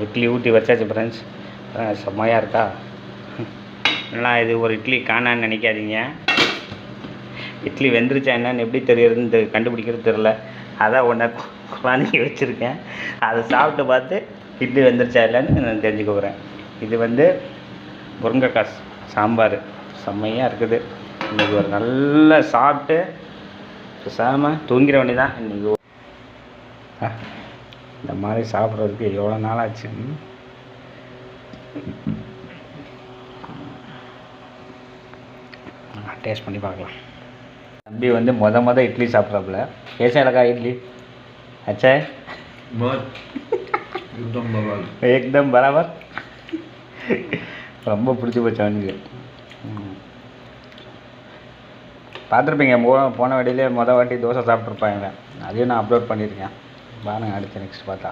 இட்லி ஊற்றி வச்சாச்சு ஃப்ரெண்ட்ஸ். செம்மையாக இருக்கா? நல்லா இது ஒரு இட்லி காணான்னு நினைக்காதீங்க. இட்லி வெந்துருச்சா என்னன்னு எப்படி தெரியறதுன்னு கண்டுபிடிக்கிறது தெரில. அதான் ஒன்றை குழந்தைங்க வச்சுருக்கேன். அதை சாப்பிட்டு பார்த்து இட்லி வெந்துருச்சா இல்லைன்னு நான் தெரிஞ்சுக்க போகிறேன். இது வந்து முருங்கைக்காய் சாம்பார் செம்மையாக இருக்குது. இன்றைக்கி ஒரு நல்லா சாப்பிட்டு பேசாமல் தூங்கிற வேண்டி தான். இன்றைக்கி இந்த மாதிரி சாப்பிட்றதுக்கு எவ்வளோ நாள் ஆச்சு. டேஸ்ட் பண்ணி பார்க்கலாம். தம்பி வந்து மொத இட்லி சாப்பிட்றாப்புல. कैसा लगा इडली? अच्छा है? बहुत एकदम बराबर. ரொம்ப பிடிச்சி போச்சு அவனுக்கு. பார்த்துருப்பீங்க போன வாட்டிலே வாட்டி தோசை சாப்பிட்ருப்பாங்க. அதையும் நான் அப்லோட் பண்ணியிருக்கேன் பாருங்கள். அடுத்து நெக்ஸ்ட் பார்த்தா